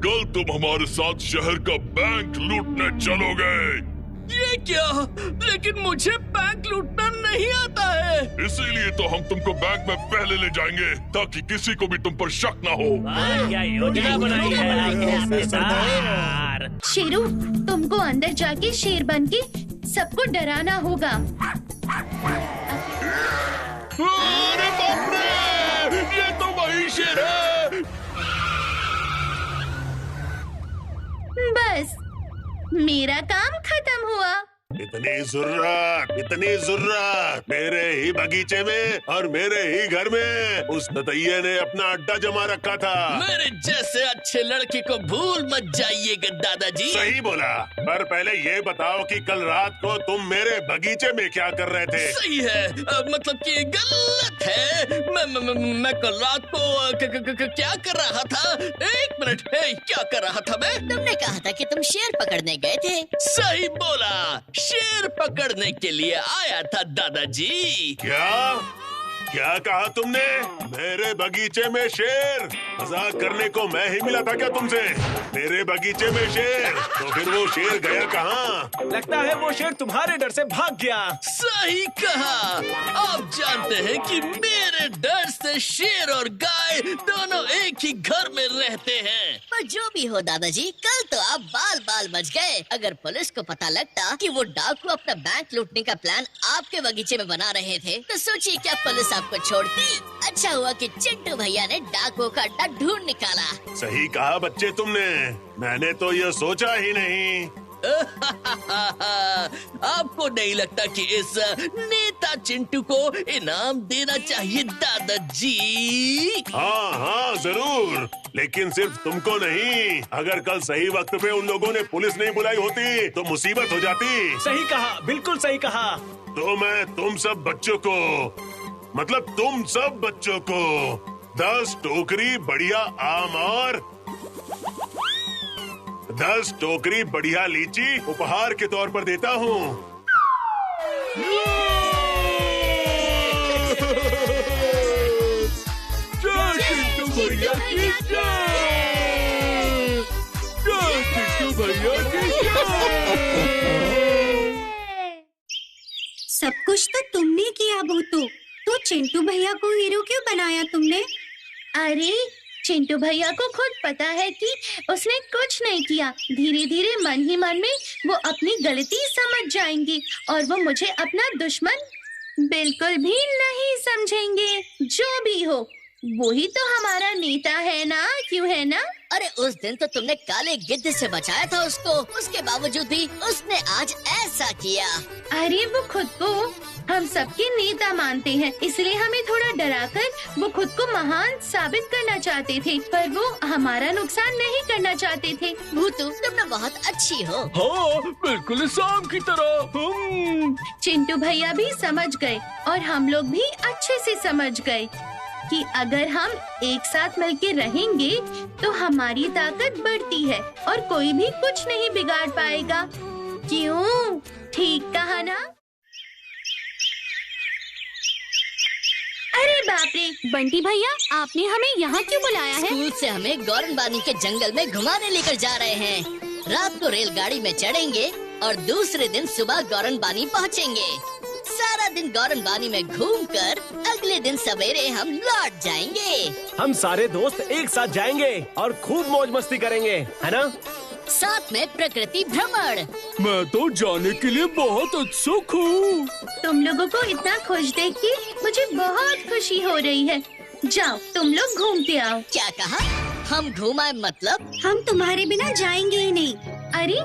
कल तुम हमारे साथ शहर का बैंक लूटने चलोगे। ये क्या? लेकिन मुझे बैंक लूटना नहीं आता है। इसीलिए तो हम तुमको बैंक में पहले ले जाएंगे ताकि किसी को भी तुम पर शक ना हो। क्या योजना बनाई है आपने सरदार। शेरू, तुमको अंदर जाके शेर बन के सबको डराना होगा। अरे बाप रे, ये तो वही शेर है। बस मेरा काम खत्म हुआ। इतनी जुर्रत मेरे ही बगीचे में और मेरे ही घर में उस नतैये ने अपना अड्डा जमा रखा था। मेरे जैसे अच्छे लड़के को भूल मत जाइएगा दादाजी। सही बोला, पर पहले ये बताओ कि कल रात को तुम मेरे बगीचे में क्या कर रहे थे? सही है, मतलब कि गलत है। मैं कल रात को क्या कर रहा था? एक मिनट, क्या कर रहा था मैं? तुमने कहा था कि तुम शेर पकड़ने गए थे। सही बोला, शेर पकड़ने के लिए आया था दादाजी। क्या कहा तुमने? मेरे बगीचे में शेर? मजाक करने को मैं ही मिला था क्या तुमसे? मेरे बगीचे में शेर? तो फिर वो शेर गया कहाँ? लगता है वो शेर तुम्हारे डर से भाग गया। सही कहा। आप जानते हैं कि मेरे डर से शेर और गाय दोनों एक ही घर में रहते हैं। पर जो भी हो दादाजी, कल तो आप बाल बाल बच गए। अगर पुलिस को पता लगता कि वो डाकू अपना बैंक लूटने का प्लान आपके बगीचे में बना रहे थे, तो सोचिए क्या पुलिस आपको छोड़ती? अच्छा हुआ कि चिंटू भैया ने डाकुओं का अड्डा ढूंढ निकाला। सही कहा बच्चे तुमने, मैंने तो ये सोचा ही नहीं। आपको नहीं लगता कि इस नेता चिंटू को इनाम देना चाहिए दादाजी? हाँ जरूर, लेकिन सिर्फ तुमको नहीं। अगर कल सही वक्त पे उन लोगों ने पुलिस नहीं बुलाई होती तो मुसीबत हो जाती। सही कहा, बिल्कुल सही कहा। तो मैं तुम सब बच्चों को 10 टोकरी बढ़िया आम और 10 टोकरी बढ़िया लीची उपहार के तौर पर देता हूँ। सब कुछ तो तुमने किया भूतू। तो चिंटू भैया को हीरो क्यों बनाया तुमने? अरे चिंटू भैया को खुद पता है कि उसने कुछ नहीं किया। धीरे धीरे मन ही मन में वो अपनी गलती समझ जाएंगे और वो मुझे अपना दुश्मन बिल्कुल भी नहीं समझेंगे। जो भी हो, वही तो हमारा नेता है ना, क्यों है ना? अरे उस दिन तो तुमने काले गिद्ध से बचाया था उसको, उसके बावजूद भी उसने आज ऐसा किया। अरे वो खुद को हम सबके नेता मानते हैं, इसलिए हमें थोड़ा डराकर वो खुद को महान साबित करना चाहते थे, पर वो हमारा नुकसान नहीं करना चाहते थे। भूतू, तुम ना बहुत अच्छी हो। हाँ, बिल्कुल सांप की तरह। चिंटू भैया भी समझ गए और हम लोग भी अच्छे से समझ गए कि अगर हम एक साथ मिलकर रहेंगे तो हमारी ताकत बढ़ती है और कोई भी कुछ नहीं बिगाड़ पाएगा। क्यों? ठीक कहा ना? अरे बाप रे, बंटी भैया, आपने हमें यहाँ क्यों बुलाया है? स्कूल से हमें गौरनबानी के जंगल में घुमाने लेकर जा रहे हैं। रात को रेलगाड़ी में चढ़ेंगे और दूसरे दिन सुबह गौरनबानी पहुँचेंगे। सारा दिन गौरनबानी में घूमकर अगले दिन सवेरे हम लौट जाएंगे। हम सारे दोस्त एक साथ जाएंगे और खूब मौज मस्ती करेंगे, है ना? साथ में प्रकृति भ्रमण। मैं तो जाने के लिए बहुत उत्सुक हूँ। तुम लोगों को इतना खुश देख के मुझे बहुत खुशी हो रही है। जाओ, तुम लोग घूमते आओ। क्या कहा? हम घुमाए मतलब? हम तुम्हारे बिना जाएंगे ही नहीं। अरे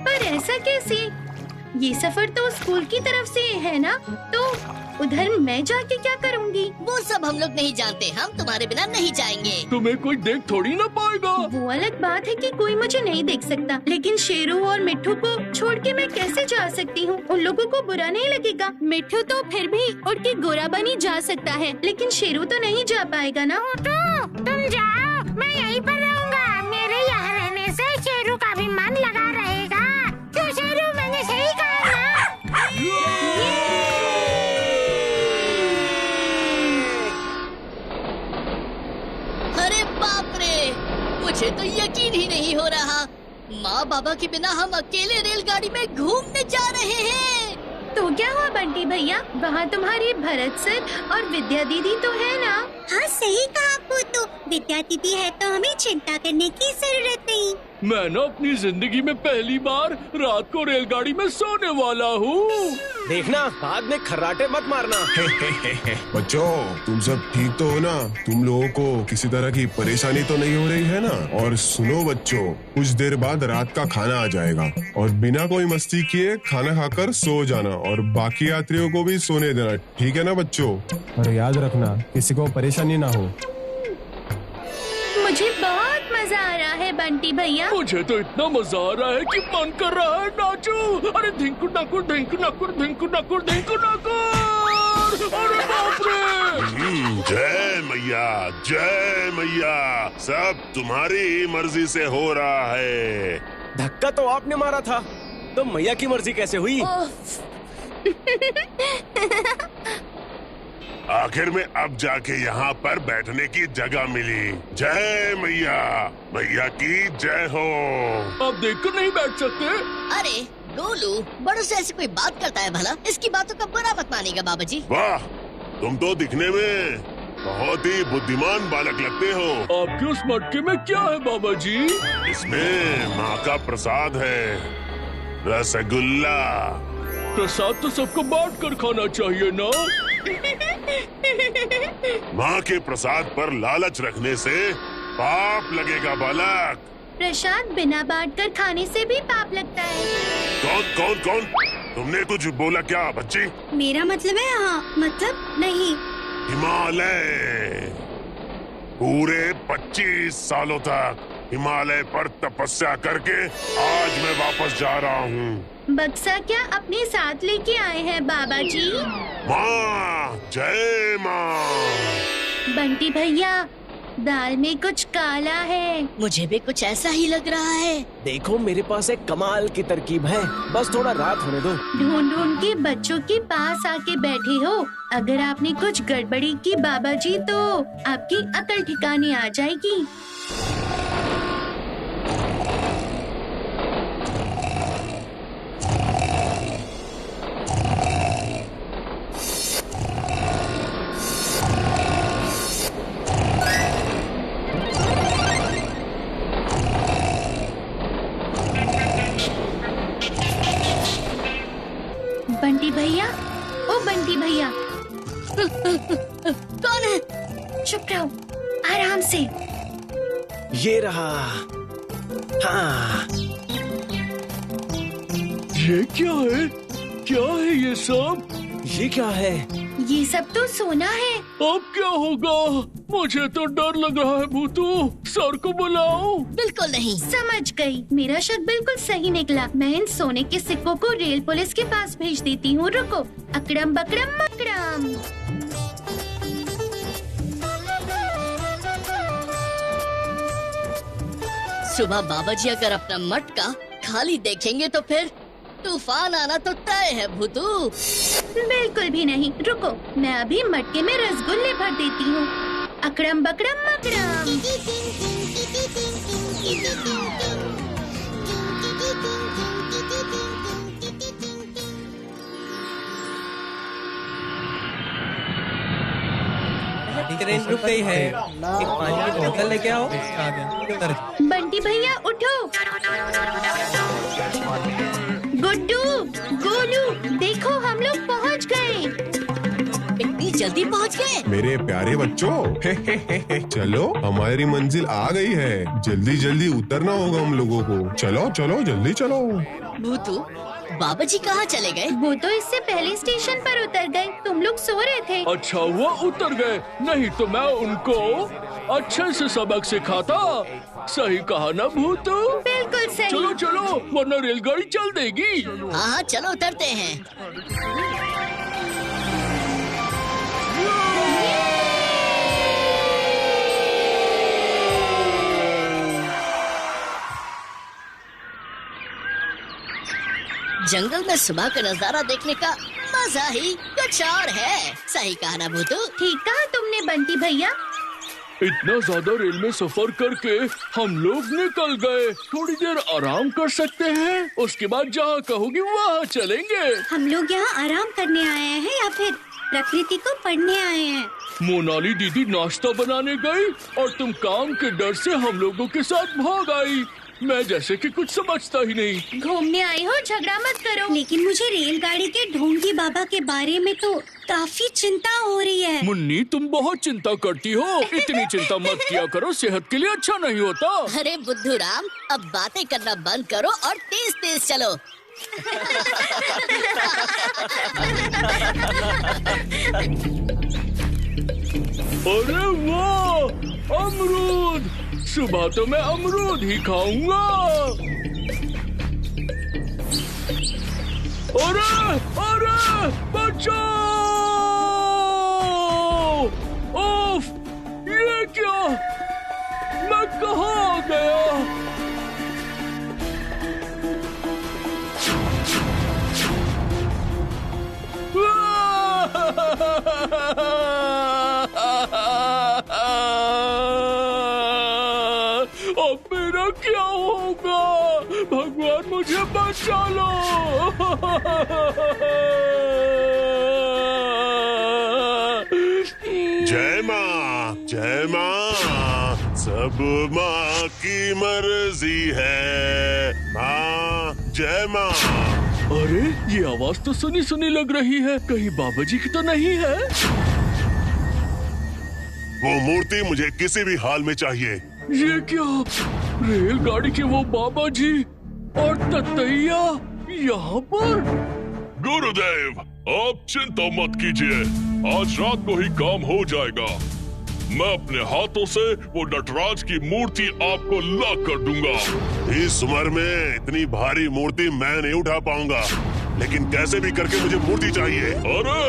पर ऐसा कैसे? ये सफर तो स्कूल की तरफ से है ना, तो उधर मैं जाके क्या करूँगी? वो सब हम लोग नहीं जानते, हम तुम्हारे बिना नहीं जाएंगे। तुम्हें कोई देख थोड़ी ना पाएगा। वो अलग बात है कि कोई मुझे नहीं देख सकता, लेकिन शेरू और मिट्ठू को छोड़ के मैं कैसे जा सकती हूँ? उन लोगों को बुरा नहीं लगेगा। मिट्ठू तो फिर भी उड़ के गोरा बनी जा सकता है, लेकिन शेरू तो नहीं जा पाएगा ना। तुम जाओ, मैं यहीं पर रहूँगा। मेरे यहाँ रहने से शेरू का भी मन लगा रहेगा। क्यों शेरू, मैंने सही कहा ना? अरे बाप रे, मुझे तो यकीन ही नहीं हो रहा। माँ बाबा के बिना हम अकेले रेलगाड़ी में घूमने जा रहे हैं। तो क्या हुआ बंटी भैया, वहाँ तुम्हारी भरत सर और विद्या दीदी तो है ना? हाँ सही कहा भूतू, विद्या दीदी है तो हमें चिंता करने की जरूरत नहीं। मैं ना अपनी जिंदगी में पहली बार रात को रेलगाड़ी में सोने वाला हूँ। देखना बाद में खर्राटे मत मारना। बच्चों तुम सब ठीक तो हो ना? तुम लोगों को किसी तरह की परेशानी तो नहीं हो रही है ना? और सुनो बच्चों, कुछ देर बाद रात का खाना आ जाएगा और बिना कोई मस्ती किए खाना खाकर सो जाना और बाकी यात्रियों को भी सोने देना, ठीक है ना बच्चों? और याद रखना किसी को परेशानी ना हो। मुझे बहुत मजा आ रहा है बंटी भैया। मुझे तो इतना मजा आ रहा है कि मन कर रहा है नाचूं। अरे धिंकु नकुर धिंकु नकुर धिंकु नकुर धिंकु नकुर। अरे बाप रे। जय मैया, जय मैया, सब तुम्हारी मर्जी से हो रहा है। धक्का तो आपने मारा था, तो मैया की मर्जी कैसे हुई? आखिर में अब जाके यहाँ पर बैठने की जगह मिली। जय मैया, मैया की जय हो। अब देखकर नहीं बैठ सकते? अरे गोलू, बड़ों से ऐसी कोई बात करता है भला? इसकी बातों का बुरा मत मानिएगा बाबा जी। वाह, तुम तो दिखने में बहुत ही बुद्धिमान बालक लगते हो। आपके उस मटके में क्या है बाबा जी? इसमें माँ का प्रसाद है, रसगुल्ला। प्रसाद तो सबको बांट कर खाना चाहिए ना? माँ के प्रसाद पर लालच रखने से पाप लगेगा बालक। प्रसाद बिना बांटकर खाने से भी पाप लगता है। कौन कौन कौन? तुमने कुछ बोला क्या बच्ची? मेरा मतलब है हाँ, मतलब नहीं। हिमालय, पूरे 25 सालों तक हिमालय पर तपस्या करके आज मैं वापस जा रहा हूँ। बक्सा क्या अपने साथ लेके आए हैं बाबा जी? माँ, जय माँ। बंटी भैया, दाल में कुछ काला है। मुझे भी कुछ ऐसा ही लग रहा है। देखो मेरे पास एक कमाल की तरकीब है, बस थोड़ा रात होने दो। ढूंढ ढूंढ के बच्चों के पास आके बैठे हो। अगर आपने कुछ गड़बड़ी की बाबा जी तो आपकी अकल ठिकाने आ जाएगी। बंटी भैया, ओ बंटी भैया। कौन है? चुप रहो, आराम से। ये रहा। हाँ। ये क्या है? क्या है ये सब? ये क्या है? ये सब तो सोना है। अब क्या होगा? मुझे तो डर लग रहा है भूतू। सर को बुलाओ। बिल्कुल नहीं। समझ गई, मेरा शक बिल्कुल सही निकला। मैं इन सोने के सिक्कों को रेल पुलिस के पास भेज देती हूँ। रुको, अकड़म बकड़म मकड़म। सुबह बाबा जी अगर अपना मटका खाली देखेंगे तो फिर तूफान आना तो तय है भूतू। बिल्कुल भी नहीं। रुको, मैं अभी मटके में रसगुल्ले भर देती हूँ। अकड़म बकड़म मकड़म। ट्रेन रुक गई है। एक पानी की बोतल लेके आओ। बंटी भैया उठो। गुड्डू, गोलू, देखो हम लोग पहुँच गए। इतनी जल्दी पहुँच गए? मेरे प्यारे बच्चों, चलो हमारी मंजिल आ गई है। जल्दी जल्दी उतरना होगा हम लोगों को। चलो चलो जल्दी चलो। भूतू, बाबा जी कहाँ चले गए? वो तो इससे पहले स्टेशन पर उतर गए। तुम लोग सो रहे थे। अच्छा हुआ उतर गए, नहीं तो मैं उनको अच्छे से सबक सिखाता। सही कहा ना भूतू? बिल्कुल सही। चलो चलो, वरना रेलगाड़ी चल देगी। हाँ हाँ, चलो उतरते हैं। जंगल में सुबह का नजारा देखने का मजा ही कुछ और है। सही कहा ना भूतू? ठीक कहा तुमने बंटी भैया। इतना ज्यादा रेल में सफर करके हम लोग निकल गए। थोड़ी देर आराम कर सकते हैं, उसके बाद जहाँ कहोगी वहाँ चलेंगे। हम लोग यहाँ आराम करने आए हैं या फिर प्रकृति को पढ़ने आए हैं? मोनाली दीदी नाश्ता बनाने गई और तुम काम के डर से हम लोगों के साथ भाग आई। मैं जैसे कि कुछ समझता ही नहीं। घूमने आई हो, झगड़ा मत करो। लेकिन मुझे रेलगाड़ी के ढोंगी बाबा के बारे में तो काफी चिंता हो रही है। मुन्नी, तुम बहुत चिंता करती हो। इतनी चिंता मत किया करो, सेहत के लिए अच्छा नहीं होता। अरे बुद्धू राम, अब बातें करना बंद करो और तेज तेज चलो। अरे वाह, अमरूद! सुबह तो मैं अमरूद ही खाऊंगा। अरे अरे बचाओ! ओफ, ये क्या? मैं कहाँ आ गया? अब मेरा क्या होगा? भगवान मुझे बचा लो। जय माँ, जय माँ, सब माँ की मर्जी है। माँ, जय माँ। अरे, ये आवाज तो सुनी सुनी लग रही है। कहीं बाबा जी की तो नहीं है? वो मूर्ति मुझे किसी भी हाल में चाहिए। ये क्या? रेलगाड़ी के वो बाबा जी और ततैया यहाँ पर? गुरुदेव, आप चिंता मत कीजिए, आज रात को ही काम हो जाएगा। मैं अपने हाथों से वो नटराज की मूर्ति आपको ला कर दूंगा। इस उम्र में इतनी भारी मूर्ति मैं नहीं उठा पाऊंगा, लेकिन कैसे भी करके मुझे मूर्ति चाहिए। अरे,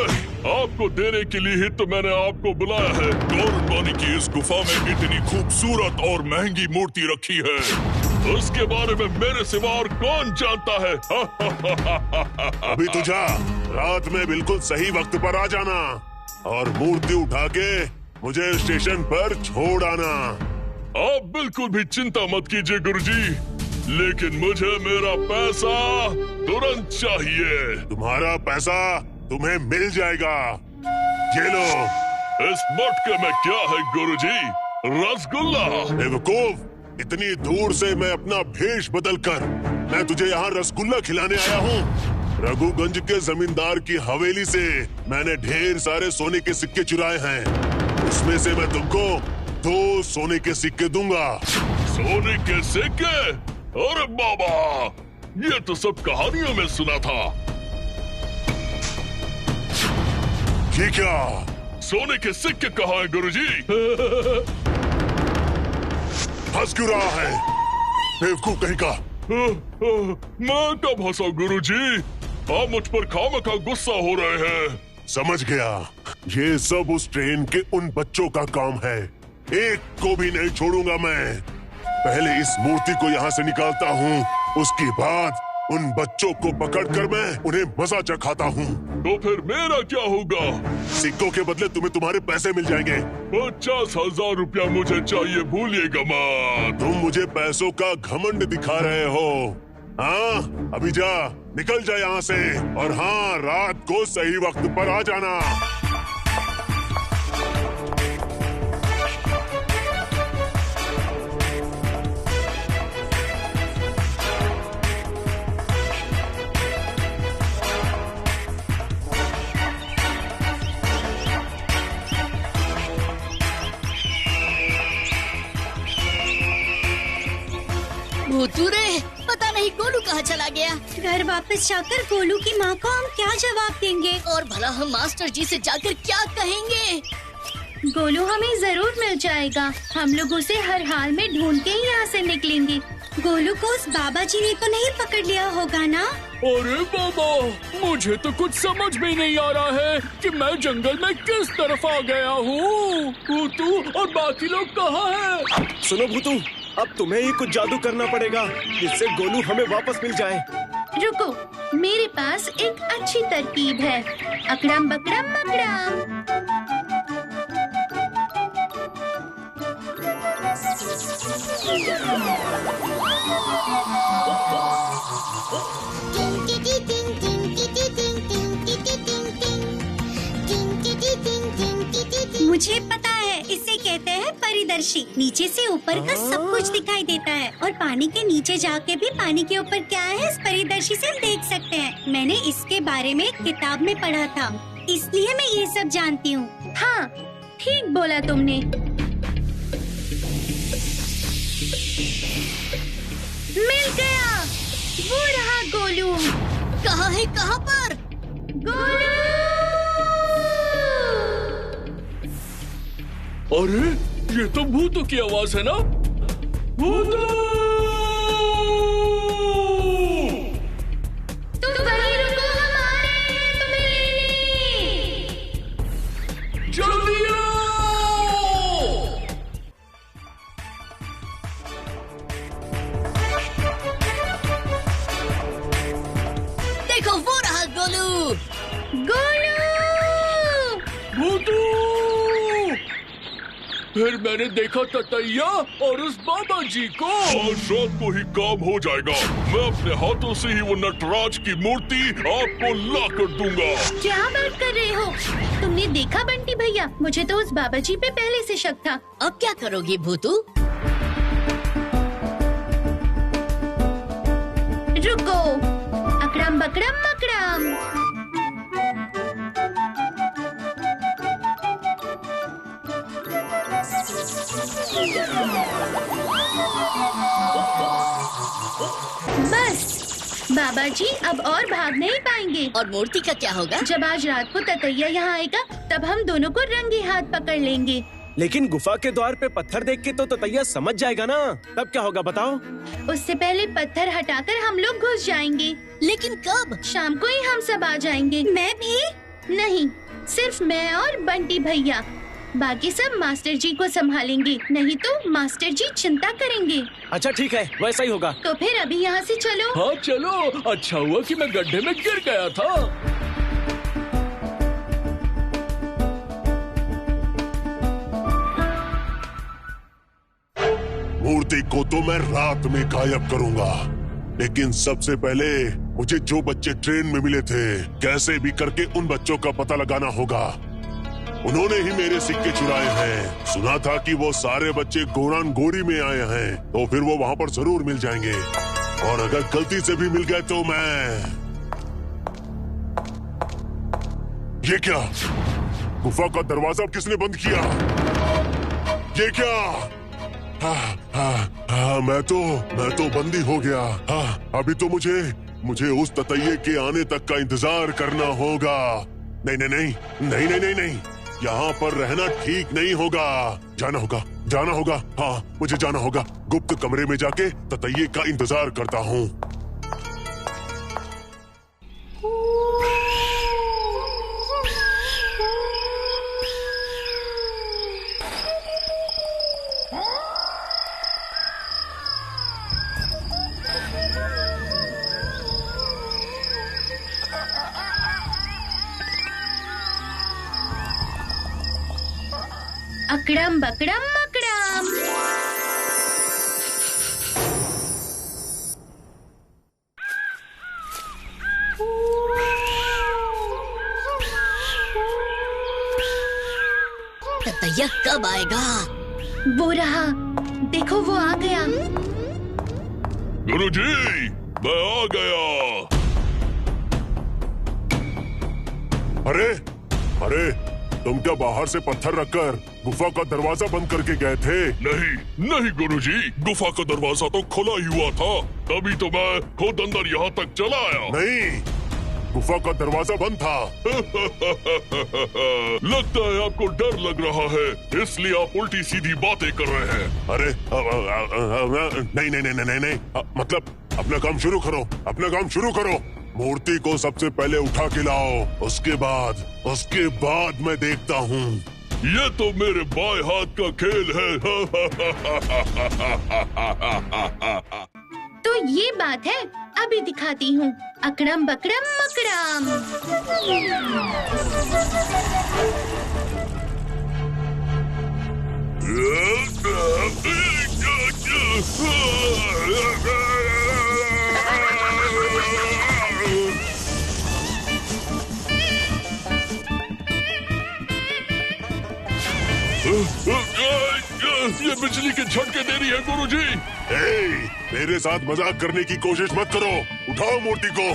आपको देने के लिए ही तो मैंने आपको बुलाया है। गौरवानी की इस गुफा में इतनी खूबसूरत और महंगी मूर्ति रखी है, उसके बारे में मेरे सिवा और कौन जानता है। अभी तू जा, रात में बिल्कुल सही वक्त पर आ जाना और मूर्ति उठा के मुझे स्टेशन पर छोड़ आना। आप बिल्कुल भी चिंता मत कीजिए गुरुजी, लेकिन मुझे मेरा पैसा तुरंत चाहिए। तुम्हारा पैसा तुम्हें मिल जाएगा, ये लो। इस मटके में क्या है गुरुजी? रसगुल्ला। बेवकूफ, इतनी दूर से मैं अपना भेष बदल कर मैं तुझे यहाँ रसगुल्ला खिलाने आया हूँ। रघुगंज के जमींदार की हवेली से मैंने ढेर सारे सोने के सिक्के चुराए हैं, उसमें से मैं तुमको 2 सोने के सिक्के दूंगा। सोने के सिक्के? अरे बाबा, ये तो सब कहानियों में सुना था। ये क्या? सोने के सिक्के कहाँ हैं गुरुजी? हंस क्यों रहा है, बेवकूफ कहीं का? मैं कब हंसा गुरुजी? आप मुझ पर खामखा गुस्सा हो रहे हैं। समझ गया, ये सब उस ट्रेन के उन बच्चों का काम है। एक को भी नहीं छोड़ूंगा मैं। पहले इस मूर्ति को यहाँ से निकालता हूँ, उसके बाद उन बच्चों को पकड़कर मैं उन्हें मजा चखाता हूँ। तो फिर मेरा क्या होगा? सिक्कों के बदले तुम्हें तुम्हारे पैसे मिल जाएंगे। 50,000 रुपया मुझे चाहिए, भूलिएगा मत। तुम मुझे पैसों का घमंड दिखा रहे हो। हाँ, अभी जा, निकल जा यहाँ से, और हाँ, रात को सही वक्त पर आ जाना। भूतूरे, पता नहीं गोलू कहाँ चला गया। घर वापस जाकर गोलू की माँ को हम क्या जवाब देंगे? और भला हम मास्टर जी से जाकर क्या कहेंगे? गोलू हमें जरूर मिल जाएगा। हम लोग उसे हर हाल में ढूंढ के ही यहाँ से निकलेंगे। गोलू को उस बाबा जी ने तो नहीं पकड़ लिया होगा ना? अरे बाबा, मुझे तो कुछ समझ में नहीं आ रहा है कि मैं जंगल में किस तरफ आ गया हूँ। भूतू और बाकी लोग कहाँ हैं? सुनो भूतू, अब तुम्हें ही कुछ जादू करना पड़ेगा जिससे गोलू हमें वापस मिल जाए। रुको, मेरे पास एक अच्छी तरकीब है। अकड़म बकड़म मकड़म। मुझे पता है, इसे कहते हैं परिदर्शी। नीचे से ऊपर का सब कुछ दिखाई देता है और पानी के नीचे जाके भी पानी के ऊपर क्या है इस परिदर्शी से देख सकते हैं। मैंने इसके बारे में किताब में पढ़ा था, इसलिए मैं ये सब जानती हूँ। हाँ, ठीक बोला तुमने। मिल गया, वो रहा गोलू। कहाँ है, कहाँ पर? गोलू! अरे ये तो भूतू की आवाज है ना? भूतू! तुम वहीं रुको, हम आ रहे हैं तुम्हें लेने। जल्दी आओ! देखो वो रहा गोलू। गोलू! भूतू! फिर मैंने देखा ततैया और उस बाबा जी को। आज रात को ही काम हो जाएगा। मैं अपने हाथों से ही वो नटराज की मूर्ति आपको ला कर दूंगा। क्या बात कर रहे हो? तुमने देखा बंटी भैया? मुझे तो उस बाबा जी पे पहले से शक था। अब क्या करोगी भूतू? रुको, अकड़म बकड़म मकड़म। बस बाबा जी अब और भाग नहीं पाएंगे। और मूर्ति का क्या होगा? जब आज रात को ततैया यहाँ आएगा तब हम दोनों को रंगे हाथ पकड़ लेंगे। लेकिन गुफा के द्वार पे पत्थर देख के तो ततैया समझ जाएगा ना, तब क्या होगा बताओ? उससे पहले पत्थर हटाकर हम लोग घुस जाएंगे। लेकिन कब? शाम को ही हम सब आ जाएंगे। मैं भी नहीं, सिर्फ मैं और बंटी भैया। बाकी सब मास्टर जी को संभालेंगे, नहीं तो मास्टर जी चिंता करेंगे। अच्छा ठीक है, वैसा ही होगा। तो फिर अभी यहाँ से चलो। हाँ चलो, अच्छा हुआ कि मैं गड्ढे में गिर गया था। मूर्ति को तो मैं रात में गायब करूंगा, लेकिन सबसे पहले मुझे जो बच्चे ट्रेन में मिले थे, कैसे भी करके उन बच्चों का पता लगाना होगा। उन्होंने ही मेरे सिक्के चुराए हैं। सुना था कि वो सारे बच्चे गोरान गोरी में आए हैं, तो फिर वो वहाँ पर जरूर मिल जाएंगे। और अगर गलती से भी मिल गए तो मैं... ये क्या? गुफा का दरवाजा किसने बंद किया? ये क्या? मैं तो बंदी हो गया। अभी तो मुझे उस ततैये के आने तक का इंतजार करना होगा। नहीं, यहाँ पर रहना ठीक नहीं होगा। जाना होगा। हाँ, मुझे जाना होगा। गुप्त कमरे में जाके ततैये का इंतजार करता हूँ। अकड़म बकड़म मकड़म। ततैया कब आएगा? वो रहा, देखो वो आ गया। गुरुजी, मैं आ गया। अरे, तुम क्या बाहर से पत्थर रखकर गुफा का दरवाजा बंद करके गए थे? नहीं गुरुजी, गुफा का दरवाजा तो खुला ही हुआ था, तभी तो मैं खुद अंदर यहाँ तक चला आया। नहीं, गुफा का दरवाजा बंद था। लगता है आपको डर लग रहा है, इसलिए आप उल्टी सीधी बातें कर रहे हैं। अरे नहीं, मतलब अपना काम शुरू करो। मूर्ति को सबसे पहले उठा के लाओ, उसके बाद मैं देखता हूँ। ये तो मेरे बाएं हाथ का खेल है। तो ये बात है, अभी दिखाती हूँ। अकड़म बकड़म मकड़म। ये बिजली के झटके दे रही है गुरुजी। मेरे साथ मजाक करने की कोशिश मत करो, उठाओ मूर्ति को।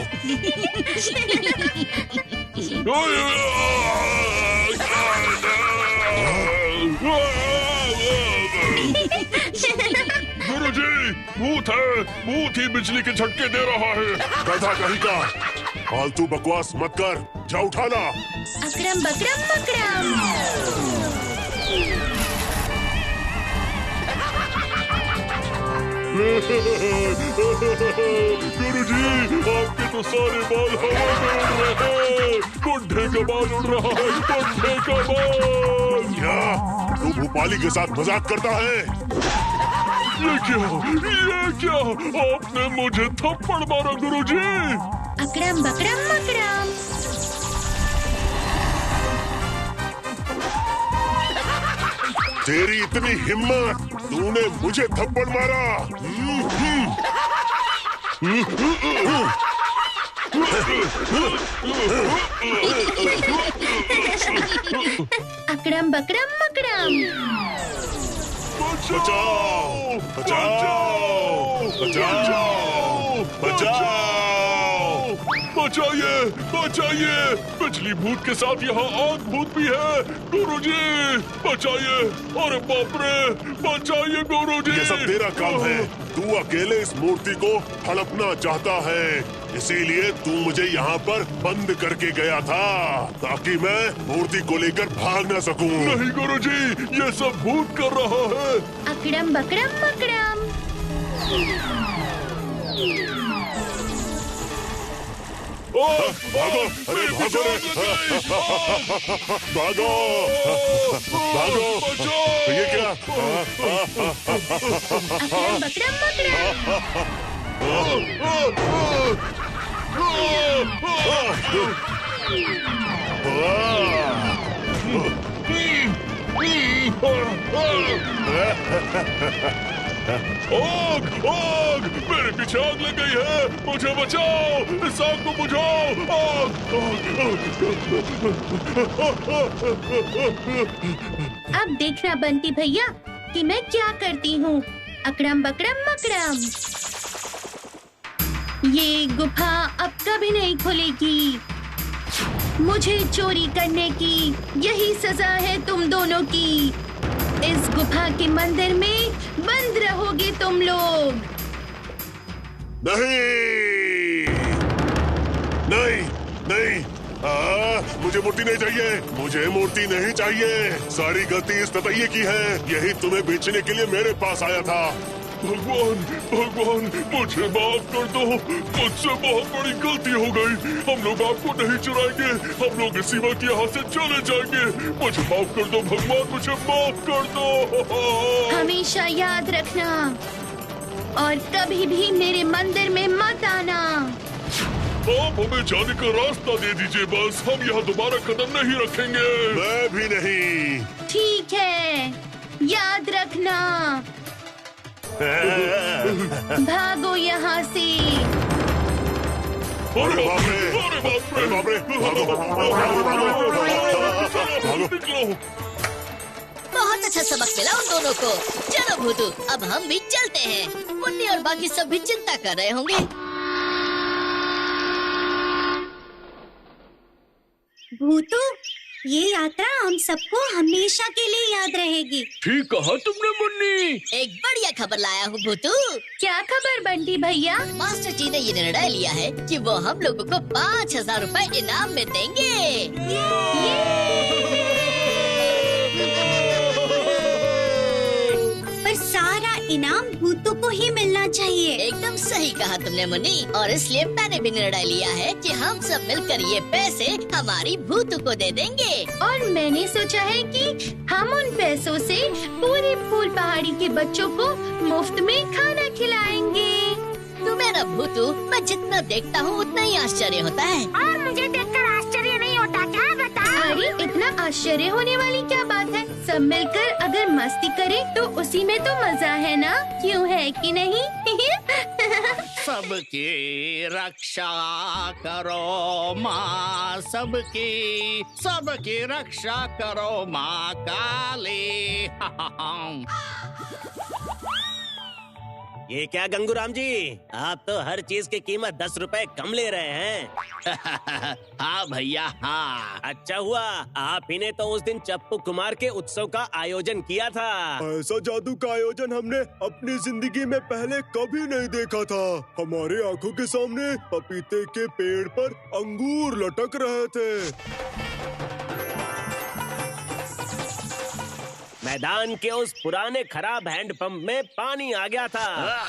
गुरुजी, भूत है, भूत ही बिजली के झटके दे रहा है। गधा कहीं का, फालतू बकवास मत कर, जा उठा ला। अकरम बकरम बकरम। गुरुजी, आपके तो सारे बाल हवा में उड़ रहे हैं। बुढ़े का बाल उड़ रहा है, बुढ़े का बाल। क्या तू भूपाली के साथ मजाक करता है? ये क्या आपने मुझे थप्पड़ मारा गुरुजी। अकरम बकरम बकरम। तेरी इतनी हिम्मत, तूने मुझे थप्पड़ मारा। अकरम बकरम बकरम। बचाओ बचाओ बचाओ बचाओ। बचाइए बचाइए, बिजली भूत के साथ यहाँ आग भूत भी है। गुरुजी बचाइए। अरे बाप रे, बचाइए गुरुजी। ये सब तेरा काम है, तू अकेले इस मूर्ति को हड़पना चाहता है, इसीलिए तू मुझे यहाँ पर बंद करके गया था ताकि मैं मूर्ति को लेकर भाग न सकूं। नहीं गुरुजी, ये सब भूत कर रहा है। अकरम बकरम बकरम। भागो, अरे भागो रे, भागो भागो। ये क्या? अकरम बकरम बकरम। आग आग, मेरे पीछे आग लग गई है, मुझे बचाओ, इस आग को बुझाओ। अब देखना बंटी भैया कि मैं क्या करती हूँ। अकरम बकरम बकरम। ये गुफा अब कभी नहीं खुलेगी। मुझे चोरी करने की यही सजा है तुम दोनों की। इस गुफा के मंदिर में बंद रहोगे तुम लोग। नहीं नहीं नहीं, मुझे मूर्ति नहीं चाहिए, मुझे मूर्ति नहीं चाहिए। सारी गलती इस ततैये की है, यही तुम्हें बेचने के लिए मेरे पास आया था। भगवान भगवान, मुझे माफ कर दो, मुझसे बहुत बड़ी गलती हो गई। हम लोग आपको नहीं चुराएंगे, हम लोग इसी वक्त यहाँ से चले जाएंगे। मुझे माफ कर दो भगवान, मुझे माफ कर दो। हमेशा याद रखना और कभी भी मेरे मंदिर में मत आना। आप हमें जाने का रास्ता दे दीजिए बस, हम यहाँ दोबारा कदम नहीं रखेंगे। मैं भी नहीं। ठीक है, याद रखना। भागो यहाँ से। अरे बाप रे, अरे बाप रे, बाप रे, भागो, निकलो। बहुत अच्छा सबक मिला उन दोनों को। चलो भूतू, अब हम भी चलते हैं। मुन्नी और बाकी सब भी चिंता कर रहे होंगे। भूतू, ये यात्रा हम सबको हमेशा के लिए याद रहेगी। ठीक कहा तुमने मुन्नी। एक बढ़िया खबर लाया हूँ भूतू। क्या खबर बंटी भैया? मास्टर जी ने ये निर्णय लिया है कि वो हम लोगों को 5,000 रुपए इनाम में देंगे। पर सारा इनाम भूतों को ही मिलना चाहिए। एकदम सही कहा तुमने मुन्नी, और इसलिए मैंने भी निर्णय लिया है कि हम सब मिलकर ये पैसे हमारी भूतू को दे देंगे। और मैंने सोचा है कि हम उन पैसों से पूरी फूल पहाड़ी के बच्चों को मुफ्त में खाना खिलाएंगे। तुम्हें ना भूतू, मैं जितना देखता हूँ उतना ही आश्चर्य होता है। और मुझे देखकर आश्चर्य नहीं होता क्या, बता? अरे इतना आश्चर्य होने वाली क्या बात है? सब मिलकर अगर मस्ती करें तो उसी में तो मजा है ना, क्यों है कि नहीं? सबकी रक्षा करो माँ, सबकी रक्षा करो माँ काली। ये क्या गंगूराम जी, आप तो हर चीज की कीमत 10 रुपए कम ले रहे हैं। हाँ भैया हाँ। अच्छा हुआ आप ही ने तो उस दिन चप्पू कुमार के उत्सव का आयोजन किया था। ऐसा जादू का आयोजन हमने अपनी जिंदगी में पहले कभी नहीं देखा था। हमारे आंखों के सामने पपीते के पेड़ पर अंगूर लटक रहे थे। मैदान के उस पुराने खराब हैंडपंप में पानी आ गया था।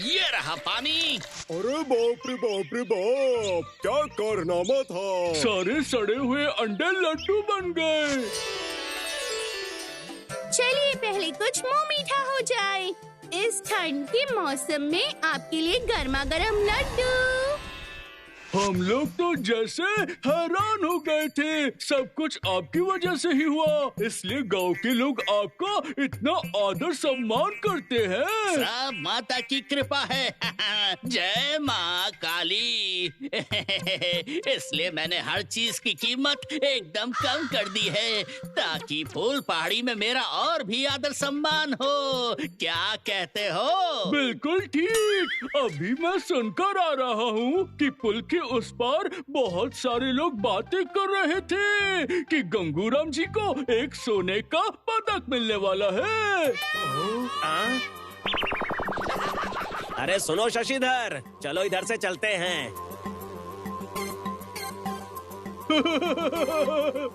ये रहा पानी। अरे बाप रे बाप रे बाप, क्या कारनामा था। सारे सड़े हुए अंडे लड्डू बन गए। चलिए पहले कुछ मुंह मीठा हो जाए। इस ठंड के मौसम में आपके लिए गर्मा गर्म लड्डू। हम लोग तो जैसे हैरान हो गए थे, सब कुछ आपकी वजह से ही हुआ, इसलिए गांव के लोग आपका इतना आदर सम्मान करते हैं। सब माता की कृपा है। जय माँ काली। इसलिए मैंने हर चीज की कीमत एकदम कम कर दी है, ताकि फूल पहाड़ी में मेरा और भी आदर सम्मान हो। क्या कहते हो? बिल्कुल ठीक। अभी मैं सुनकर आ रहा हूँ कि पुल के उस पार बहुत सारे लोग बातें कर रहे थे कि गंगूराम जी को एक सोने का पदक मिलने वाला है। अरे सुनो शशिधर, चलो इधर से चलते हैं।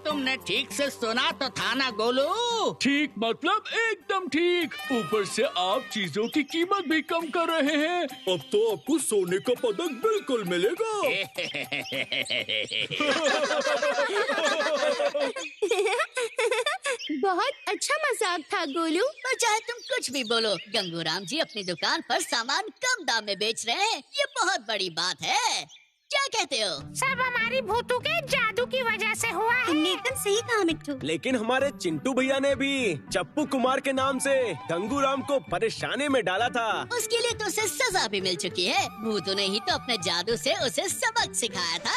तुमने ठीक से सुना तो था ना गोलू? ठीक मतलब एकदम ठीक। ऊपर से आप चीजों की कीमत भी कम कर रहे हैं। अब तो आपको सोने का पदक बिल्कुल मिलेगा। बहुत अच्छा मजाक था गोलू। तो चाहे तुम कुछ भी बोलो, गंगूराम जी अपनी दुकान पर सामान कम दाम में बेच रहे हैं, ये बहुत बड़ी बात है। क्या कहते हो? सब हमारी भूतू के जादू की वजह से हुआ है। तुमने एकदम सही कहा मिट्टू। लेकिन हमारे चिंटू भैया ने भी चप्पू कुमार के नाम से गंगूराम को परेशानी में डाला था। उसके लिए तो उसे सजा भी मिल चुकी है। भूतू ने ही तो अपने जादू से उसे सबक सिखाया था।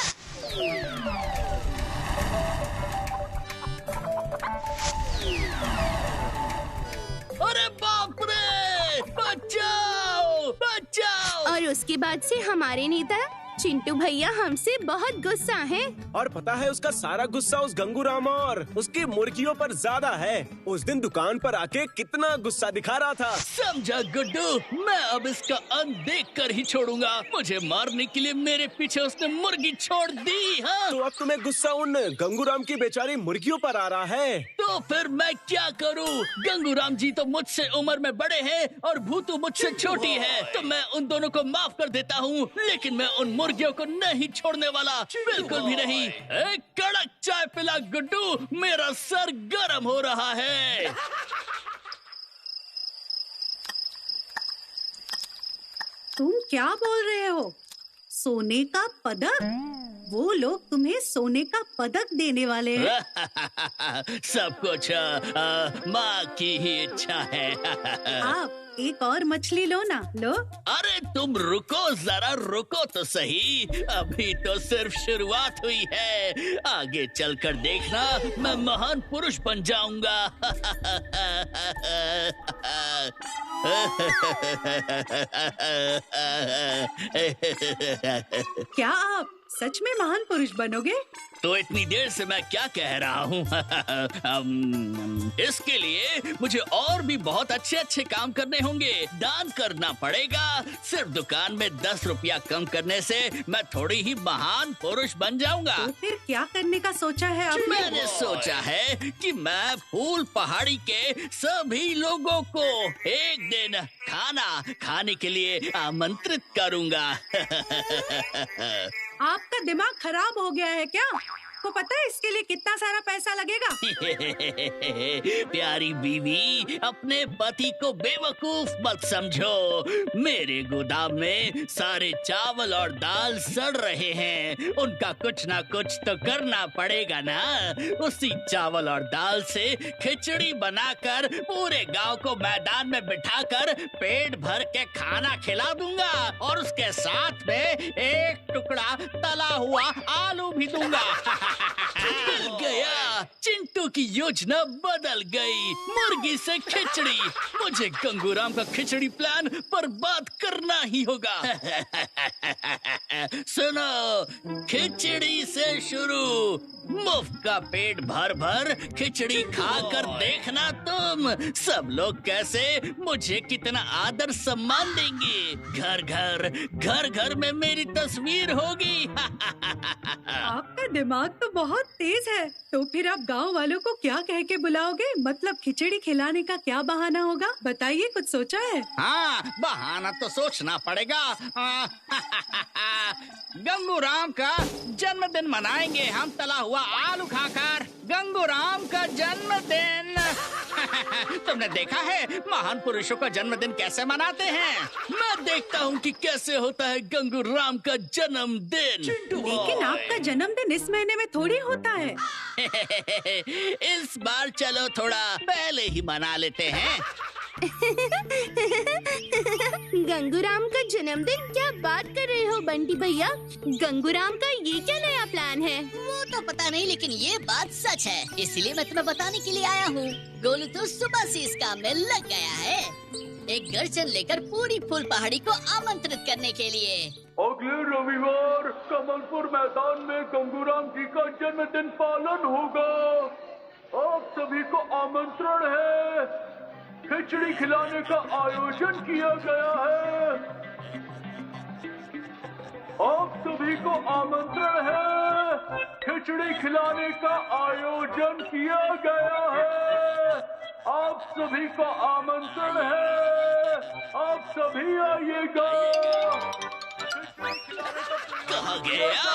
अरे बाप रे, बचाओ बचाओ। और उसके बाद से हमारे नेता चिंटू भैया हमसे बहुत गुस्सा हैं। और पता है उसका सारा गुस्सा उस गंगूराम और उसकी मुर्गियों पर ज्यादा है। उस दिन दुकान पर आके कितना गुस्सा दिखा रहा था। समझा गुड्डू, मैं अब इसका अंत देख कर ही छोड़ूंगा। मुझे मारने के लिए मेरे पीछे उसने मुर्गी छोड़ दी। हाँ? तो अब तुम्हें गुस्सा उन गंगूराम की बेचारी मुर्गियों पर आ रहा है। तो फिर मैं क्या करूं? गंगूराम जी तो मुझसे उम्र में बड़े हैं और भूतू मुझसे छोटी है, तो मैं उन दोनों को माफ कर देता हूँ, लेकिन मैं उन मुर्गियों को नहीं छोड़ने वाला, बिल्कुल भी नहीं। एक कड़क चाय पिला गुड्डू, मेरा सर गर्म हो रहा है। तुम क्या बोल रहे हो? सोने का पदक? वो लोग तुम्हें सोने का पदक देने वाले हैं। सब कुछ माँ की ही इच्छा है। आप एक और मछली लो ना, लो। अरे तुम रुको, जरा रुको तो सही, अभी तो सिर्फ शुरुआत हुई है। आगे चलकर देखना, मैं महान पुरुष बन जाऊंगा। क्या आप सच में महान पुरुष बनोगे? तो इतनी देर से मैं क्या कह रहा हूँ? इसके लिए मुझे और भी बहुत अच्छे अच्छे काम करने होंगे। दान करना पड़ेगा। सिर्फ दुकान में 10 रुपया कम करने से मैं थोड़ी ही महान पुरुष बन जाऊंगा। तो फिर क्या करने का सोचा है आपने? मैंने सोचा है कि मैं फूल पहाड़ी के सभी लोगों को एक दिन खाना खाने के लिए आमंत्रित करूंगा। आपका दिमाग खराब हो गया है क्या? आपको पता है इसके लिए कितना सारा पैसा लगेगा? प्यारी बीवी, अपने पति को बेवकूफ मत समझो। मेरे गोदाम में सारे चावल और दाल सड़ रहे हैं, उनका कुछ ना कुछ तो करना पड़ेगा ना। उसी चावल और दाल से खिचड़ी बनाकर पूरे गांव को मैदान में बिठाकर पेट भर के खाना खिला दूंगा और उसके साथ में एक टुकड़ा तला हुआ आलू भी दूंगा। बदल गया, चिंटू की योजना बदल गई। मुर्गी से खिचड़ी, मुझे गंगूराम का खिचड़ी प्लान बर्बाद करना ही होगा। सुनो, खिचड़ी से शुरू। मुफ्त का पेट भर भर खिचड़ी खाकर देखना तुम सब लोग कैसे मुझे कितना आदर सम्मान देंगे। घर घर में मेरी तस्वीर होगी। आपका दिमाग तो बहुत तेज है। तो फिर आप गांव वालों को क्या कह के बुलाओगे? मतलब खिचड़ी खिलाने का क्या बहाना होगा? बताइए, कुछ सोचा है? हाँ, बहाना तो सोचना पड़ेगा। गंगूराम का जन्मदिन मनाएंगे हम तला हुआ आलू खाकर। गंगूराम का जन्मदिन। तुमने देखा है महान पुरुषों का जन्मदिन कैसे मनाते हैं? मैं देखता हूँ कि कैसे होता है गंगूराम का जन्मदिन। लेकिन आपका जन्मदिन इस महीने में थोड़ी होता है। इस बार चलो थोड़ा पहले ही मना लेते हैं। गंगूराम का जन्मदिन? क्या बात कर रहे हो बंटी भैया? गंगूराम का ये क्या नया प्लान है? वो तो पता नहीं, लेकिन ये बात सच है, इसलिए मैं तुम्हें बताने के लिए आया हूँ। गोलू तो सुबह से इस काम में लग गया है, एक गर्जन लेकर पूरी फूल पहाड़ी को आमंत्रित करने के लिए। अगले रविवार कमलपुर मैदान में गंगूराम जी का जन्मदिन पालन होगा। आप सभी को आमंत्रण है। खिचड़ी खिलाने का आयोजन किया गया है। आप सभी को आमंत्रण है। खिचड़ी खिलाने का आयोजन किया गया है। आप सभी को आमंत्रण है। आप सभी आइएगा। कहाँ गया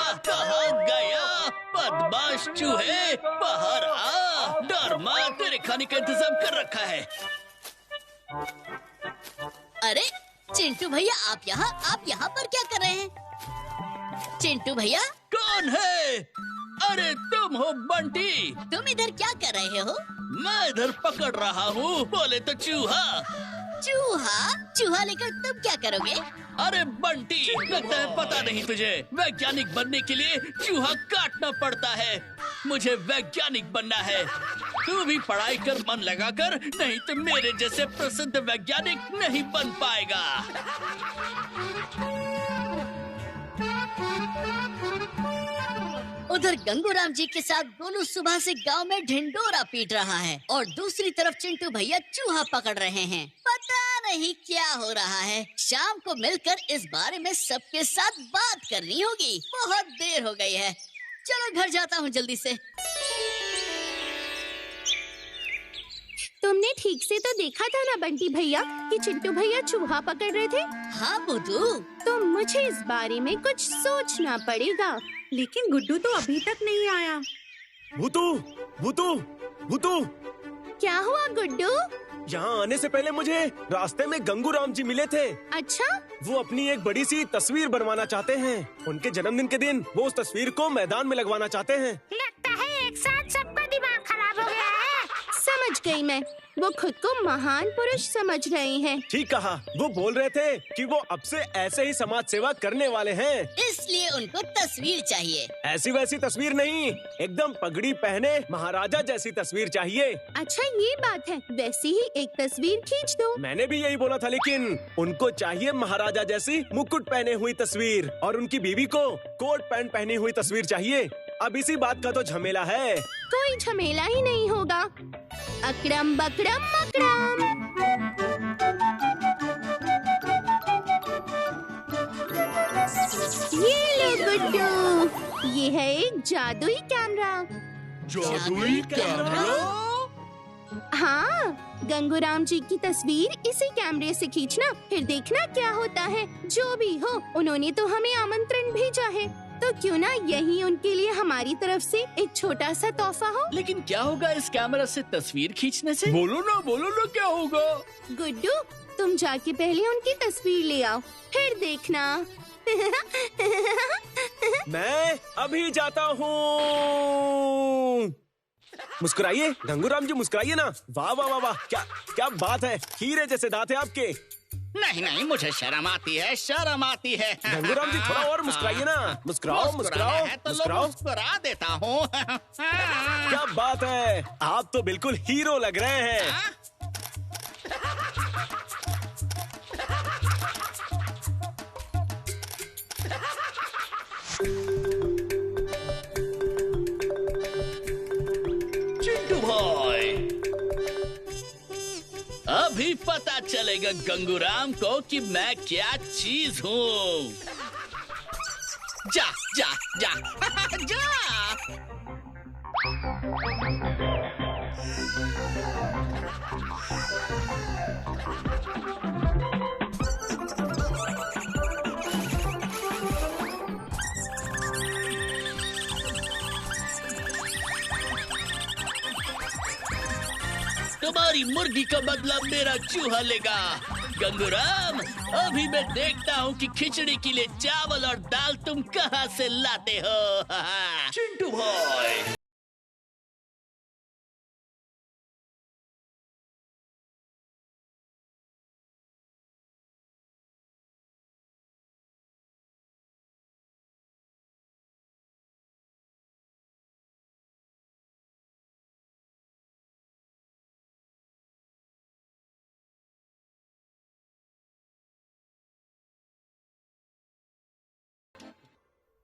बदमाश चूहे? बाहर आ, डर मत, तेरे खाने का इंतजाम कर रखा है। अरे चिंटू भैया, आप यहाँ पर क्या कर रहे हैं? चिंटू भैया, कौन है? अरे तुम हो बंटी। तुम इधर क्या कर रहे हो? मैं इधर पकड़ रहा हूँ, बोले तो चूहा। चूहा लेकर तुम क्या करोगे? अरे बंटी, लगता है पता नहीं तुझे। वैज्ञानिक बनने के लिए चूहा काटना पड़ता है। मुझे वैज्ञानिक बनना है। तू भी पढ़ाई कर मन लगाकर, नहीं तो मेरे जैसे प्रसिद्ध वैज्ञानिक नहीं बन पाएगा। उधर गंगूराम जी के साथ गोलू सुबह से गांव में ढिंडोरा पीट रहा है और दूसरी तरफ चिंटू भैया चूहा पकड़ रहे हैं। पता नहीं क्या हो रहा है। शाम को मिलकर इस बारे में सबके साथ बात करनी होगी। बहुत देर हो गई है, चलो घर जाता हूँ जल्दी से। तुमने ठीक से तो देखा था ना बंटी भैया कि चिंटू भैया चूहा पकड़ रहे थे? हाँ बुद्धू, तो मुझे इस बारे में कुछ सोचना पड़ेगा। लेकिन गुड्डू तो अभी तक नहीं आया। भूतू, क्या हुआ गुड्डू? यहाँ आने से पहले मुझे रास्ते में गंगूराम जी मिले थे। अच्छा? वो अपनी एक बड़ी सी तस्वीर बनवाना चाहते हैं। उनके जन्मदिन के दिन वो उस तस्वीर को मैदान में लगवाना चाहते हैं। लगता है एक साथ सबका दिमाग खराब हो गया है। समझ गई मैं, वो खुद को महान पुरुष समझ रहे हैं। ठीक कहा, वो बोल रहे थे कि वो अब से ऐसे ही समाज सेवा करने वाले हैं। इसलिए उनको तस्वीर चाहिए। ऐसी वैसी तस्वीर नहीं, एकदम पगड़ी पहने महाराजा जैसी तस्वीर चाहिए। अच्छा ये बात है, वैसी ही एक तस्वीर खींच दो। मैंने भी यही बोला था, लेकिन उनको चाहिए महाराजा जैसी मुकुट पहने हुई तस्वीर और उनकी बीवी को कोट पैंट पहनी हुई तस्वीर चाहिए। अब इसी बात का तो झमेला है। कोई झमेला ही नहीं होगा। अकड़म बकड़म मकड़म। ये लो गुड्डू, ये है एक जादुई कैमरा। जादुई कैमरा? हाँ, गंगूराम जी की तस्वीर इसी कैमरे से खींचना, फिर देखना क्या होता है। जो भी हो, उन्होंने तो हमें आमंत्रण भेजा है। तो क्यों ना यही उनके लिए हमारी तरफ से एक छोटा सा तोहफा हो। लेकिन क्या होगा इस कैमरा से तस्वीर खींचने से? बोलो ना क्या होगा। गुड्डू, तुम जाके पहले उनकी तस्वीर ले आओ, फिर देखना। मैं अभी जाता हूँ। मुस्कुराइए गंगूराम जी, मुस्कुराइए ना। वाह वाह वाह वाह, क्या क्या बात है, हीरे जैसे दांत है आपके। नहीं, मुझे शर्म आती है, शर्म आती है। गंगूराम जी थोड़ा और मुस्कुराइए ना। मुस्कुराओ मुस्कुराओ मुस्कुराओ। मुस्कुरा देता हूँ। क्या बात है, आप तो बिल्कुल हीरो लग रहे हैं। चिंटू भाई, अभी पता चलेगा गंगूराम को कि मैं क्या चीज हूँ। जा जा जा जा। तुम्हारी मुर्गी का बदला मेरा चूहा लेगा। गंगूराम, अभी मैं देखता हूँ कि खिचड़ी के लिए चावल और दाल तुम कहाँ से लाते हो। चिंटू भाई,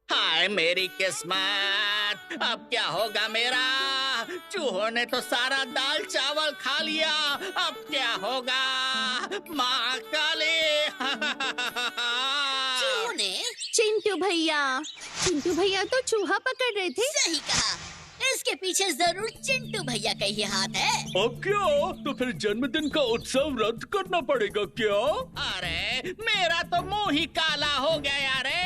हाय मेरी किस्मत, अब क्या होगा मेरा? चूहों ने तो सारा दाल चावल खा लिया, अब क्या होगा? माँ काली। चूहों ने? चिंटू भैया तो चूहा पकड़ रहे थे। सही कहा, इसके पीछे जरूर चिंटू भैया का ही हाथ है। अब क्या? तो फिर जन्मदिन का उत्सव रद्द करना पड़ेगा क्या? अरे मेरा तो मुंह ही काला हो गया रे।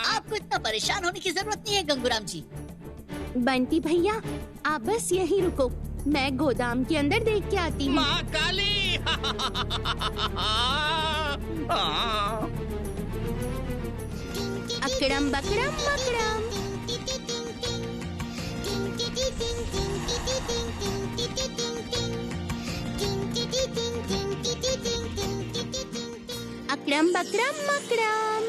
आपको इतना परेशान होने की जरूरत नहीं है गंगूराम जी। बंटी भैया, आप बस यहीं रुको, मैं गोदाम के अंदर देख के आती हूँ। माँ काली। अकड़म बकड़म मकड़म। अकड़म बकड़म मकड़म।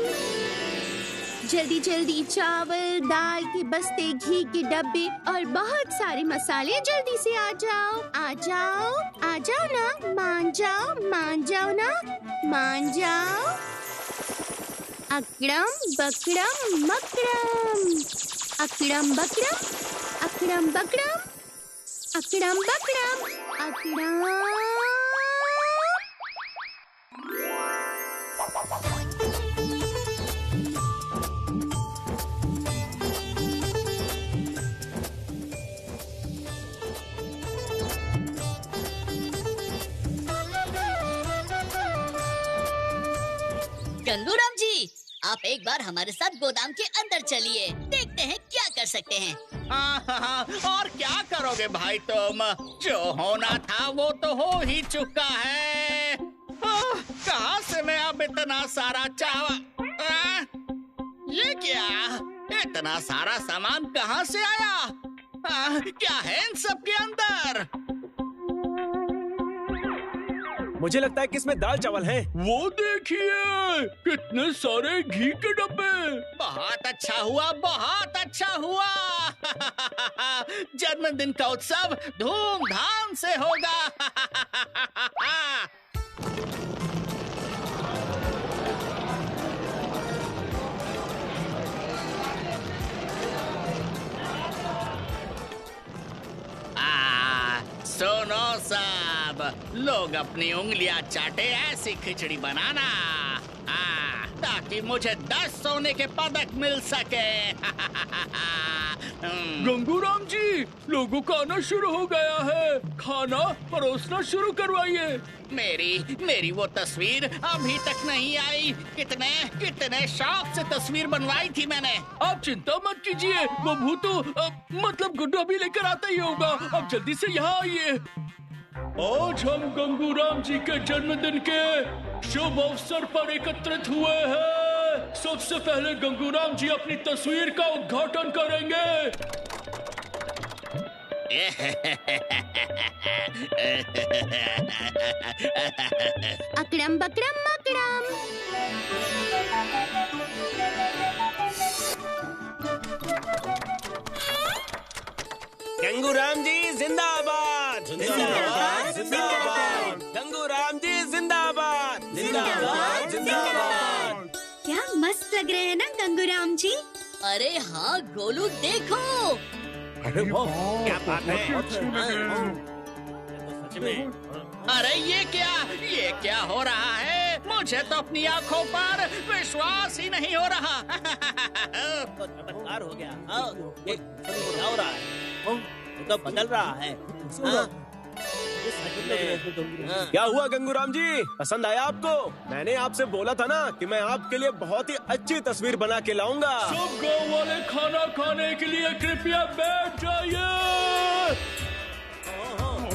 जल्दी जल्दी चावल दाल के बस्ते, घी के डब्बे और बहुत सारे मसाले जल्दी से आ जाओ ना। मान जाओ ना, मान जाओ। अकड़म बकड़म मकड़म। अकड़म बकड़म, अकड़म बकड़म, अकड़म बकड़म, अकड़म। गंगूराम जी, आप एक बार हमारे साथ गोदाम के अंदर चलिए, देखते हैं क्या कर सकते हैं। और क्या करोगे भाई तुम? जो होना था वो तो हो ही चुका है। कहाँ से मैं अब इतना सारा चावल? ये क्या? इतना सारा सामान कहाँ से आया? क्या है इन सब के अंदर? मुझे लगता है कि इसमें दाल चावल हैं। वो देखिए, कितने सारे घी के डब्बे। बहुत अच्छा हुआ, बहुत अच्छा हुआ। जन्मदिन का उत्सव धूमधाम से होगा। सुनो सब, लोग अपनी उंगलियां चाटे ऐसी खिचड़ी बनाना ताकि मुझे 10 सोने के पदक मिल सके। गंगूराम जी, लोगों का आना शुरू हो गया है, खाना परोसना शुरू करवाइए। मेरी वो तस्वीर अभी तक नहीं आई। कितने शौक से तस्वीर बनवाई थी मैंने। आप चिंता मत कीजिए, वो भूतू मतलब गुड्डू अभी लेकर आता ही होगा। अब जल्दी से यहाँ आइए। आज हम गंगूराम जी के जन्मदिन के शुभ अवसर पर एकत्रित हुए हैं। सबसे पहले गंगूराम जी अपनी तस्वीर का उद्घाटन करेंगे। अकड़म बकड़म मकड़म। गंगूराम जी जिंदाबाद, जिंदाबाद, जिंदाबाद। गंगूराम जी जिंदाबाद, जिंदाबाद, जिंदाबाद। क्या मस्त लग रहे हैं ना गंगूराम जी। अरे हाँ गोलू, देखो। अरे वाह, क्या बात है। अरे ये क्या हो रहा है? मुझे तो अपनी आंखों पर विश्वास ही नहीं हो रहा। चमत्कार हो गया। ये क्या हो रहा है? वो तो बदल रहा है। क्या हुआ गंगूराम जी, पसंद आया आपको? मैंने आपसे बोला था ना कि मैं आपके लिए बहुत ही अच्छी तस्वीर बना के लाऊंगा। सब गाँव वाले खाना खाने के लिए कृपया बैठ जाइए।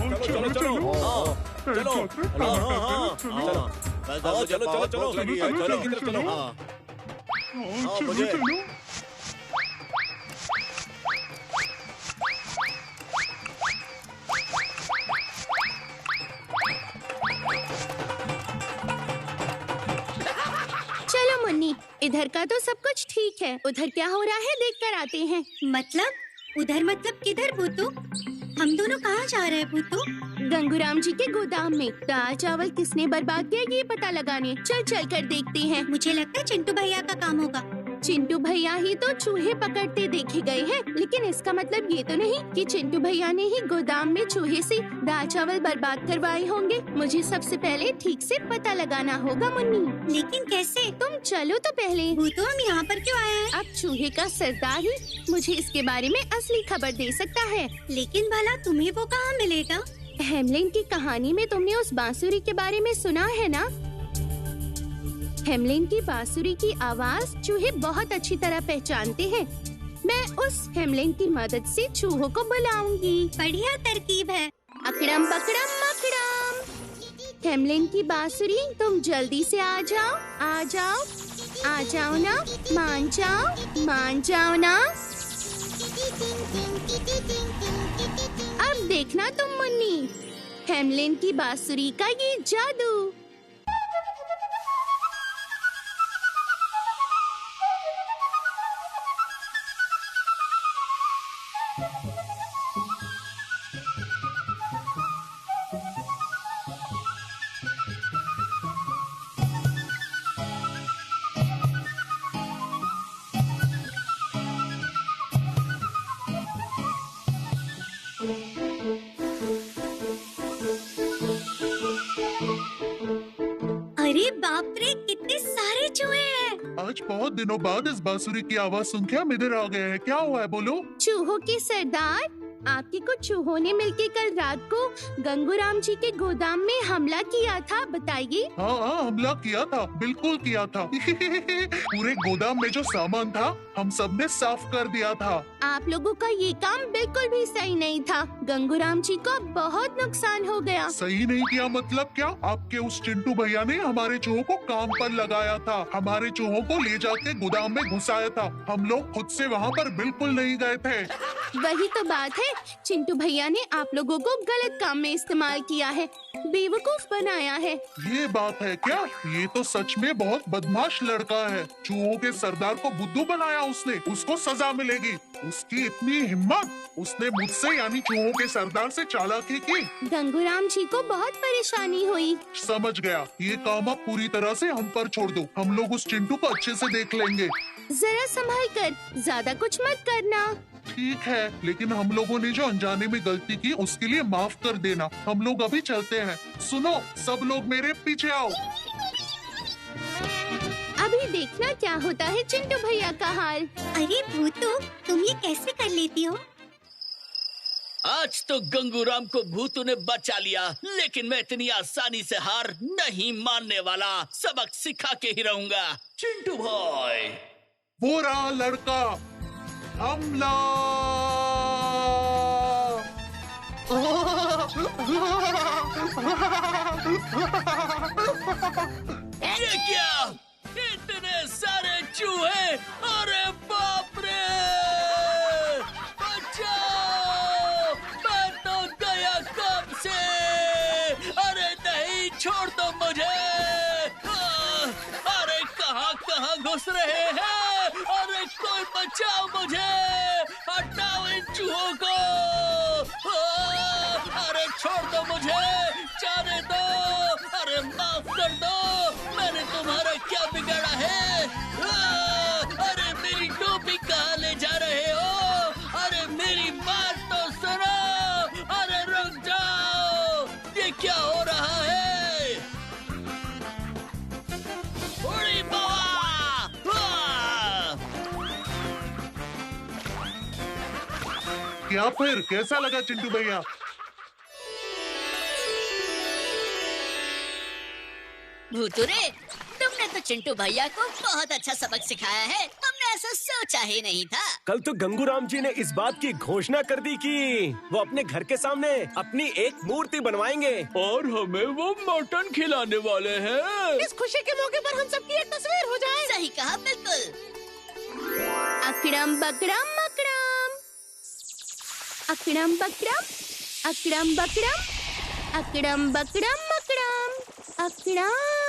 चलो चलो चलो चलो चलो चलो चलो। मुझे चलो मुन्नी, इधर का तो सब कुछ ठीक है, उधर क्या हो रहा है देख कर आते हैं। मतलब उधर मतलब किधर भूतू? हम दोनों कहाँ जा रहे हैं भूतू? गंगूराम जी के गोदाम में। दाल चावल किसने बर्बाद किया ये पता लगाने। चल कर देखते हैं। मुझे लगता है चिंटू भैया का काम होगा। चिंटू भैया ही तो चूहे पकड़ते देखे गए हैं, लेकिन इसका मतलब ये तो नहीं कि चिंटू भैया ने ही गोदाम में चूहे से दाल चावल बर्बाद करवाए होंगे। मुझे सबसे पहले ठीक से पता लगाना होगा मुन्नी। लेकिन कैसे? तुम चलो तो पहले। वो तो हम यहाँ पर क्यों आए हैं? अब चूहे का सरदार ही मुझे इसके बारे में असली खबर दे सकता है। लेकिन भला तुम्हें वो कहाँ मिलेगा? हेमलिन की कहानी में तुमने उस बांसुरी के बारे में सुना है ना? हेमलिन की बांसुरी की आवाज चूहे बहुत अच्छी तरह पहचानते हैं। मैं उस हेमलिन की मदद से चूहों को बुलाऊंगी। बढ़िया तरकीब है। अकड़म बकड़म मकड़म। हेमलिन की बांसुरी, तुम जल्दी से आ जाओ, आ जाओ, आ जाओ ना। मान जाओ ना। अब देखना तुम मुन्नी, हेमलिन की बांसुरी का ये जादू। अरे बाप रे, कितने सारे चूहे हैं। आज बहुत दिनों बाद इस बांसुरी की आवाज सुन के हम इधर आ गए हैं। क्या हुआ है बोलो? चूहों के सरदार, आपके कुछ चूहों ने मिलकर कल रात को गंगूराम जी के गोदाम में हमला किया था, बताइए। हाँ, हमला किया था, बिल्कुल किया था। पूरे गोदाम में जो सामान था हम सबने साफ कर दिया था। आप लोगों का ये काम बिल्कुल भी सही नहीं था। गंगूराम जी को बहुत नुकसान हो गया। सही नहीं किया मतलब क्या? आपके उस चिंटू भैया ने हमारे चूहों को काम पर लगाया था, हमारे चूहों को ले जाके गोदाम में घुसाया था। हम लोग खुद से वहाँ पर बिल्कुल नहीं गए थे। वही तो बात है, चिंटू भैया ने आप लोगों को गलत काम में इस्तेमाल किया है, बेवकूफ बनाया है। ये बात है क्या? ये तो सच में बहुत बदमाश लड़का है। चूहों के सरदार को बुद्धू बनाया उसने, उसको सजा मिलेगी। उसकी इतनी हिम्मत, उसने मुझसे यानी चूहों के सरदार से चालाकी की। गंगूराम जी को बहुत परेशानी हुई। समझ गया, ये काम आप पूरी तरह से हम पर छोड़ दो। हम लोग उस चिंटू को अच्छे से देख लेंगे। जरा संभल कर, ज्यादा कुछ मत करना। ठीक है, लेकिन हम लोगों ने जो अनजाने में गलती की उसके लिए माफ कर देना। हम लोग अभी चलते हैं। सुनो, सब लोग मेरे पीछे आओ। अभी देखना क्या होता है चिंटू भैया का हाल। अरे भूतू, तुम ये कैसे कर लेती हो? आज तो गंगूराम को भूतू ने बचा लिया, लेकिन मैं इतनी आसानी से हार नहीं मानने वाला। सबक सिखा के ही रहूंगा। चिंटू भाई, वो रहा लड़का, हमला। ये क्या? इतने सारे चूहे! अरे बाप रे! बचाओ! मैं तो गया कब से! अरे नहीं, छोड़ दो मुझे! अरे कहाँ घुस रहे हैं? अरे कोई बचाओ मुझे! हटाओ इन चूहों को! अरे छोड़ दो मुझे! जाने दो! अरे माफ कर दो! मैंने तुम्हारा क्या बिगाड़ा है? अरे मेरी टोपी कहाँ ले जा रहे हो? अरे मेरी बात तो सुनो! अरे रुक जाओ! ये क्या हो रहा है? उड़ी बाबा! क्या फिर कैसा लगा चिंटू भैया? भूतुरे, तुमने तो चिंटू भैया को बहुत अच्छा सबक सिखाया है। हमने ऐसा सोचा ही नहीं था। कल तो गंगूराम जी ने इस बात की घोषणा कर दी कि वो अपने घर के सामने अपनी एक मूर्ति बनवाएंगे और हमें वो मटन खिलाने वाले हैं। इस खुशी के मौके पर हम सबकी एक तस्वीर हो जाए। सही कहा, बिल्कुल। अकड़म बकड़म मकड़म, अकड़म बकड़म, अकड़म बकड़म, अकड़म बकड़म मकड़म, अकड़म।